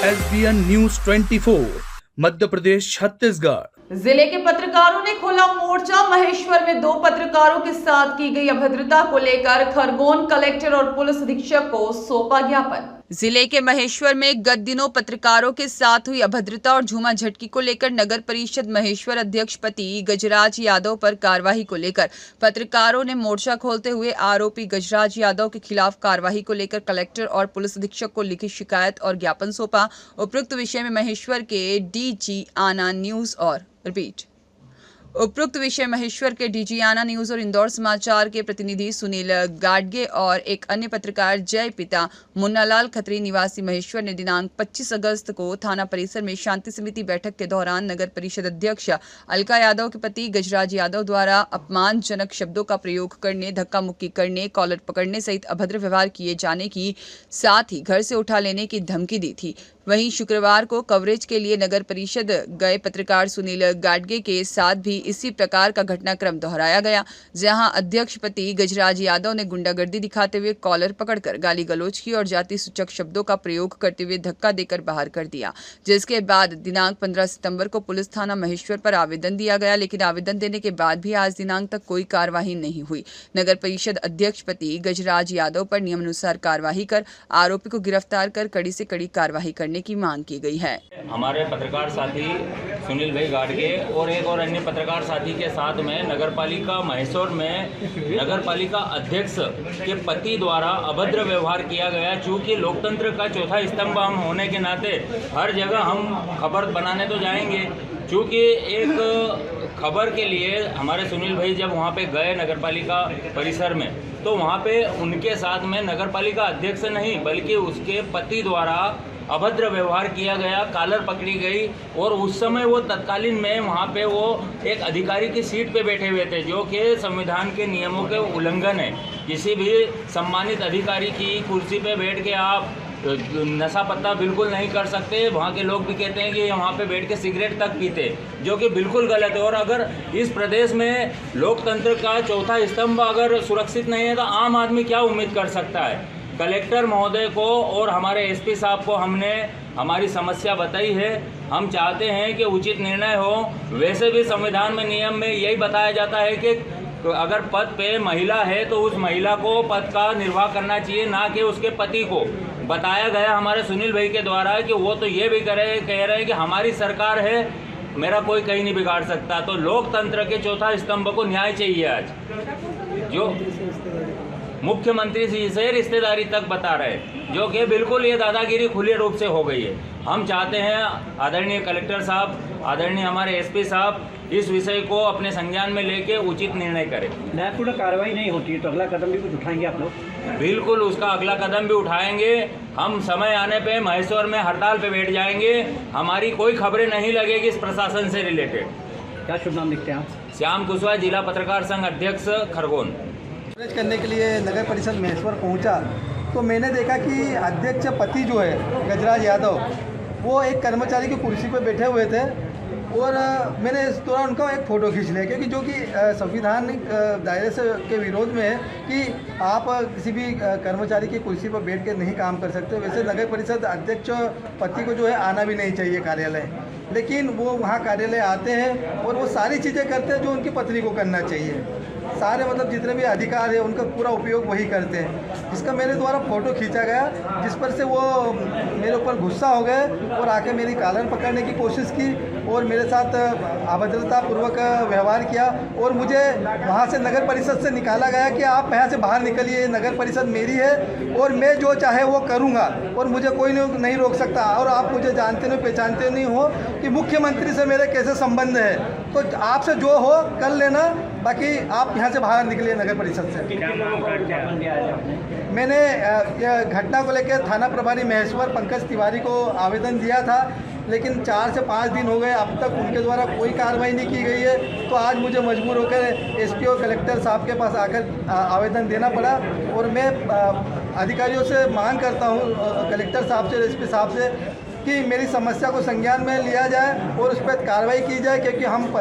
SBN news 24 Madhya Pradesh Chhattisgarh. जिले के पत्रकारों ने खोला मोर्चा। महेश्वर में 2 पत्रकारों के साथ की गई अभद्रता को लेकर खरगोन कलेक्टर और पुलिस अधीक्षक को सौंपा ज्ञापन। जिले के महेश्वर में गत दिनों पत्रकारों के साथ हुई अभद्रता और झूमाझटकी को लेकर नगर परिषद महेश्वर अध्यक्ष पति गजराज यादव पर कार्रवाई को लेकर पत्रकारों ने मोर्चा खोलते हुए आरोपी गजराज यादव के खिलाफ कार्रवाई को लेकर कलेक्टर और पुलिस अधीक्षक को लिखित शिकायत और ज्ञापन सौंपा। उपरोक्त विषय में महेश्वर के डीजी आना न्यूज महेश्वर के डीजी आना न्यूज और इंदौर समाचार के प्रतिनिधि सुनील गाडगे और एक अन्य पत्रकार जय पिता मुन्नालाल खत्री निवासी महेश्वर ने दिनांक 25 अगस्त को थाना परिसर में शांति समिति बैठक के दौरान नगर परिषद अध्यक्ष अलका यादव के पति गजराज यादव द्वारा अपमानजनक शब्दों का प्रयोग करने, धक्का मुक्की करने, कॉलर पकड़ने सहित अभद्र व्यवहार किए जाने की साथ ही घर से उठा लेने की धमकी दी थी। वहीं शुक्रवार को कवरेज के लिए नगर परिषद गए पत्रकार सुनील गाडगे के साथ भी इसी प्रकार का घटनाक्रम दोहराया गया, जहां अध्यक्ष पति गजराज यादव ने गुंडागर्दी दिखाते हुए कॉलर पकड़कर गाली गलौज की और जाति सूचक शब्दों का प्रयोग करते हुए धक्का देकर बाहर कर दिया। जिसके बाद दिनांक 15 सितंबर को पुलिस थाना महेश्वर पर आवेदन दिया गया, लेकिन आवेदन देने के बाद भी आज दिनांक तक कोई कार्यवाही नहीं हुई। नगर परिषद अध्यक्ष पति गजराज यादव पर नियमानुसार कार्यवाही कर आरोपी को गिरफ्तार कर कड़ी से कड़ी कार्यवाही करने की मांग की गई है। हमारे पत्रकार साथी सुनील भाई गाडगे और एक और अन्य पत्रकार साथी के साथ में नगरपालिका महेश्वर में नगरपालिका अध्यक्ष के पति द्वारा अभद्र व्यवहार किया गया। चूँकि लोकतंत्र का चौथा स्तंभ हम होने के नाते हर जगह हम खबर बनाने तो जाएंगे। चूँकि एक खबर के लिए हमारे सुनील भाई जब वहाँ पे गए नगरपालिका परिसर में, तो वहाँ पे उनके साथ में नगरपालिका अध्यक्ष नहीं बल्कि उसके पति द्वारा अभद्र व्यवहार किया गया, कॉलर पकड़ी गई और उस समय वो तत्कालीन में वहाँ पे वो एक अधिकारी की सीट पे बैठे हुए थे, जो कि संविधान के नियमों के उल्लंघन है। किसी भी सम्मानित अधिकारी की कुर्सी पे बैठ के आप नशा पत्ता बिल्कुल नहीं कर सकते। वहाँ के लोग भी कहते हैं कि वहाँ पे बैठ के सिगरेट तक पीते, जो कि बिल्कुल गलत है। और अगर इस प्रदेश में लोकतंत्र का चौथा स्तंभ अगर सुरक्षित नहीं है तो आम आदमी क्या उम्मीद कर सकता है। कलेक्टर महोदय को और हमारे एसपी साहब को हमने हमारी समस्या बताई है। हम चाहते हैं कि उचित निर्णय हो। वैसे भी संविधान में नियम में यही बताया जाता है कि अगर पद पे महिला है तो उस महिला को पद का निर्वाह करना चाहिए, ना कि उसके पति को। बताया गया हमारे सुनील भाई के द्वारा कि वो तो ये भी कह रहे हैं कि हमारी सरकार है, मेरा कोई कहीं नहीं बिगाड़ सकता। तो लोकतंत्र के चौथा स्तंभ को न्याय चाहिए। आज जो मुख्यमंत्री जी से रिश्तेदारी तक बता रहे, जो कि बिल्कुल ये दादागिरी खुले रूप से हो गई है। हम चाहते हैं आदरणीय कलेक्टर साहब, आदरणीय हमारे एसपी साहब इस विषय को अपने संज्ञान में लेके उचित निर्णय करें। पूरा कार्रवाई नहीं होती है तो अगला कदम भी कुछ उठाएंगे आप लोग? बिल्कुल, उसका अगला कदम भी उठाएंगे। हम समय आने पे महेश्वर में हड़ताल पे बैठ जाएंगे। हमारी कोई खबरें नहीं लगेगी इस प्रशासन से रिलेटेड। क्या शुभ नाम लिखते हैं आप? श्याम कुशवाहा, जिला पत्रकार संघ अध्यक्ष, खरगोन। करने के लिए नगर परिषद महेश्वर पहुंचा तो मैंने देखा कि अध्यक्ष पति जो है गजराज यादव, वो एक कर्मचारी की कुर्सी पर बैठे हुए थे और मैंने इस दौरान उनका एक फ़ोटो खींच लिया, क्योंकि जो कि संविधान दायरे से के विरोध में है कि आप किसी भी कर्मचारी की कुर्सी पर बैठ के नहीं काम कर सकते। वैसे नगर परिषद अध्यक्ष पति को जो है आना भी नहीं चाहिए कार्यालय, लेकिन वो वहाँ कार्यालय आते हैं और वो सारी चीज़ें करते हैं जो उनकी पत्नी को करना चाहिए। सारे मतलब जितने भी अधिकार है उनका पूरा उपयोग वही करते हैं। इसका मेरे द्वारा फ़ोटो खींचा गया, जिस पर से वो मेरे ऊपर गुस्सा हो गए और आके मेरी कॉलर पकड़ने की कोशिश की और मेरे साथ अभद्रतापूर्वक व्यवहार किया और मुझे वहाँ से नगर परिषद से निकाला गया कि आप यहाँ से बाहर निकलिए, नगर परिषद मेरी है और मैं जो चाहे वो करूँगा और मुझे कोई नहीं रोक सकता। और आप मुझे जानते नहीं पहचानते नहीं हो कि मुख्यमंत्री से मेरे कैसे संबंध है, तो आपसे जो हो कर लेना, बाकी आप यहाँ से बाहर निकलिए नगर परिषद से। मैंने घटना को लेकर थाना प्रभारी महेश्वर पंकज तिवारी को आवेदन दिया था, लेकिन 4 से 5 दिन हो गए, अब तक उनके द्वारा कोई कार्रवाई नहीं की गई है। तो आज मुझे मजबूर होकर एसपी और कलेक्टर साहब के पास आकर आवेदन देना पड़ा और मैं अधिकारियों से मांग करता हूँ, कलेक्टर साहब से, एसपी साहब से, कि मेरी समस्या को संज्ञान में लिया जाए और उस पर कार्रवाई की जाए, क्योंकि हम